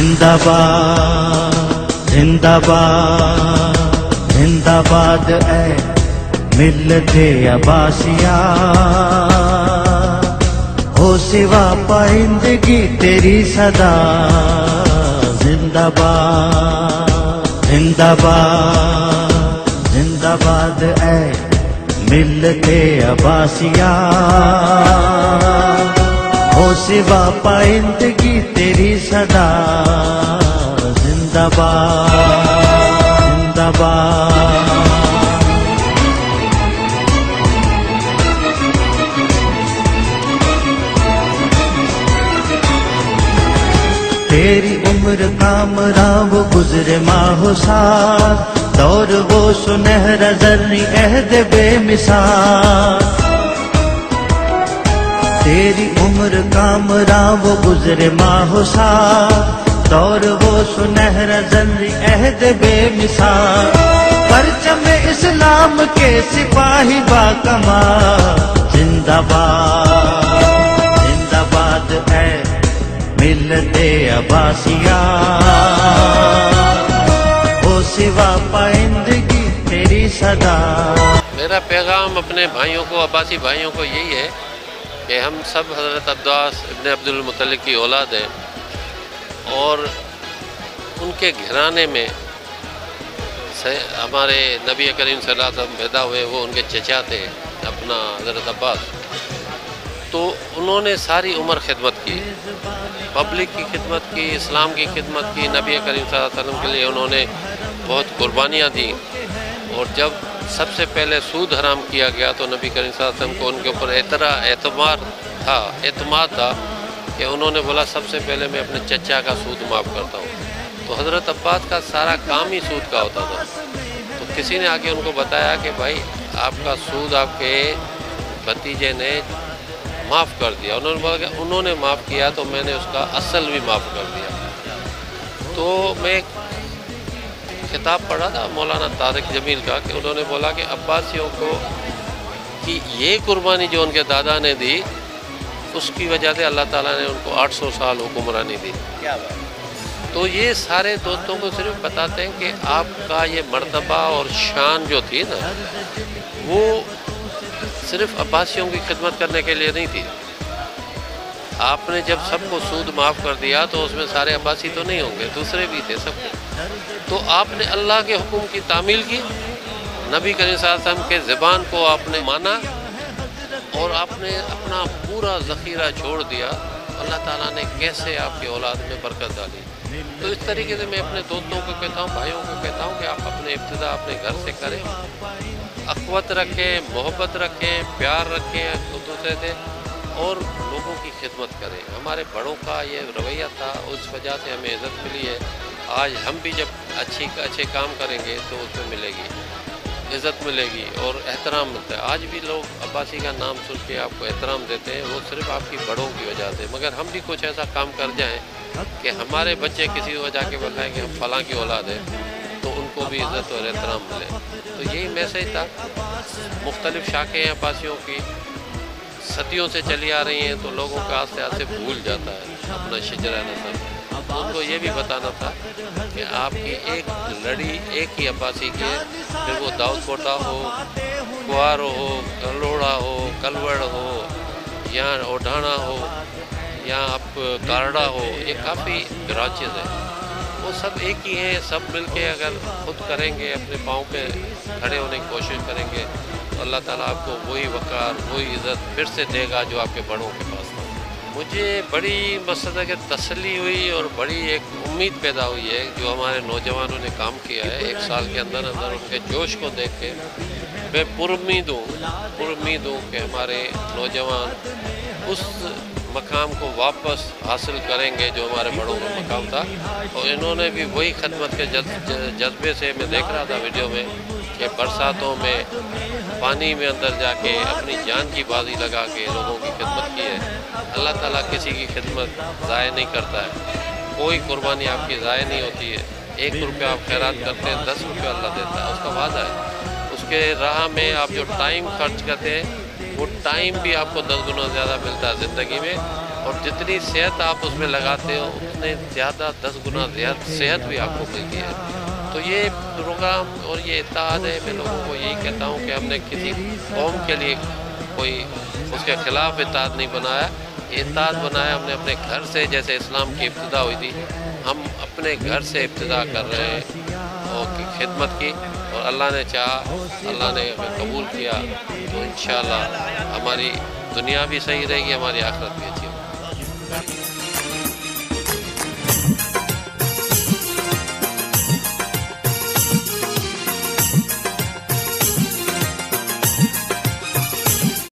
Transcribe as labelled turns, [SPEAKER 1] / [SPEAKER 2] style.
[SPEAKER 1] जिंदाबाद जिंदाबाद जिंदाबाद ऐ मिल्लते अब्बासिया, हो सिवा पाइंदगी तेरी सदा। जिंदाबाद जिंदाबाद जिंदाबाद ऐ मिल्लते अब्बासिया, हो सिवा पाइंदगी तेरी सदा। जिंदाबाद जिंदाबाद तेरी उम्र कामरां वो गुजरे माहो साल, दौर वो सुनहरा ज़र्री अहद बेमिसाल। तेरी उम्र कामरां वो गुजरे माहो साल, दौर वो सुनहरा ज़र्री अहद बेमिसाल। परचम इस्लाम के सिपाही बाकमाल। जिंदाबाद जिंदाबाद है मिल्लते अब्बासिया, हो सिवा पाइंदगी तेरी सदा।
[SPEAKER 2] मेरा पैगाम अपने भाइयों को, अब्बासी भाइयों को यही है कि हम सब हज़रत अब्बास इब्न अब्दुल मुत्तलिब की औलाद हैं और उनके घराने में हमारे नबी करीम सल्लल्लाहु अलैहि वसल्लम पैदा हुए। वो उनके चचा थे अपना हज़रत अब्बास। तो उन्होंने सारी उम्र खिदमत की, पब्लिक की खिदमत की, इस्लाम की खिदमत की, नबी करीम सल्लल्लाहु अलैहि वसल्लम के लिए उन्होंने बहुत कुर्बानियाँ दी। और जब सबसे पहले सूद हराम किया गया तो नबी करीम सल्लल्लाहु अलैहि वसल्लम को उनके ऊपर एतमाद था कि उन्होंने बोला सबसे पहले मैं अपने चचा का सूद माफ़ करता हूँ। तो हज़रत अब्बास का सारा काम ही सूद का होता था। तो किसी ने आके उनको बताया कि भाई आपका सूद आपके भतीजे ने माफ़ कर दिया। उन्होंने बोला कि उन्होंने माफ़ किया तो मैंने उसका असल भी माफ़ कर दिया। तो मैं किताब पढ़ा था मौलाना तारिक जमील का कि उन्होंने बोला कि अब्बासियों को कि ये कुर्बानी जो उनके दादा ने दी उसकी वजह से अल्लाह ताला ने उनको 800 साल हुक्मरानी दी।
[SPEAKER 3] क्या बात।
[SPEAKER 2] तो ये सारे दोस्तों को सिर्फ बताते हैं कि आपका ये मर्तबा और शान जो थी ना, वो सिर्फ अब्बासियों की खिदमत करने के लिए नहीं थी। आपने जब सबको सूद माफ़ कर दिया तो उसमें सारे अब्बासी तो नहीं होंगे, दूसरे भी थे सबको। तो आपने अल्लाह के हुक्म की तामील की, नबी करीम सल्लल्लाहु अलैहि वसल्लम के ज़बान को आपने माना और आपने अपना पूरा ज़ख़ीरा छोड़ दिया। अल्लाह ताला ने कैसे आपकी औलाद में बरकत डाली। तो इस तरीके से मैं अपने दोस्तों को कहता हूँ, भाइयों को कहता हूँ कि आप अपने इब्तिदा अपने घर से करें, अख़वत रखें, मोहब्बत रखें, प्यार रखें एक दूसरे से और लोगों की खिदमत करें। हमारे बड़ों का ये रवैया था, उस वजह से हमें इज़्ज़त मिली है। आज हम भी जब अच्छे काम करेंगे तो उसमें मिलेगी इज़्ज़त मिलेगी और एहतराम मिलता है। आज भी लोग अब्बासी का नाम सुन के आपको एहतराम देते हैं, वो सिर्फ आपकी बड़ों की वजह से। मगर हम भी कुछ ऐसा काम कर जाएं कि हमारे बच्चे किसी को जाके बताएं कि हम फलां की औलाद है, तो उनको भी इज़्ज़त और एहतराम मिले। तो यही मैसेज था। मुख्तलिफ शाखें हैं अब्बासियों की, सदियों से चली आ रही हैं, तो लोगों का आस्ते आस्ते भूल जाता है अपना शजरा नसब। तो उनको ये भी बताना था कि आपकी एक लड़ी एक ही अब्बासी की है, फिर वो दाऊद कोटा हो, कुआरो हो, कलोड़ा हो, कलवड़ हो या ओढ़ाना हो या आप कारड़ा हो, ये काफ़ी ब्रांचेज हैं। वो सब एक ही हैं। सब मिलके अगर खुद करेंगे, अपने पाँव पे खड़े होने की कोशिश करेंगे तो अल्लाह ताला आपको वही वक़ार, वही इज़्ज़त फिर से देगा जो आपके बड़ों के पास था। मुझे बड़ी मसला के तसल्ली हुई और बड़ी एक उम्मीद पैदा हुई है जो हमारे नौजवानों ने काम किया है। एक साल के अंदर अंदर उनके जोश को देख के मैं पुरुम्मीद हूँ कि हमारे नौजवान उस मकाम को वापस हासिल करेंगे जो हमारे बड़ों का मकाम था। और इन्होंने भी वही खदमत के जज्बे से, मैं देख रहा था वीडियो में कि बरसातों में पानी में अंदर जाके अपनी जान की बाजी लगा के लोगों की खिदमत की है। अल्लाह ताला किसी की खिदमत ज़ाय नहीं करता है, कोई कुर्बानी आपकी ज़ाय नहीं होती है। 1 रुपया आप खैरात करते हैं, 10 रुपया अल्लाह देता है, उसका वादा है। उसके राह में आप जो टाइम खर्च करते हैं वो टाइम भी आपको 10 गुना ज़्यादा मिलता है ज़िंदगी में। اور جتنی صحت آپ اس میں لگاتے ہو اتنے زیادہ 10 گنا زیادہ صحت بھی آپ کو ملتی ہے. تو یہ پروگرام اور یہ اتحاد ہے. میں لوگوں کو یہی کہتا ہوں کہ ہم نے کسی قوم کے لیے کوئی اس کے خلاف اتحاد نہیں بنایا. یہ اتحاد بنایا ہم نے اپنے گھر سے. جیسے اسلام کی ابتدا ہوئی تھی ہم اپنے گھر سے ابتدا کر رہے ہیں اور خدمت کی, اور اللہ نے چاہا, اللہ نے ہمیں قبول کیا تو انشاءاللہ ہماری دنیا بھی صحیح رہے گی, ہماری آخرت بھی اچھی ہوگی.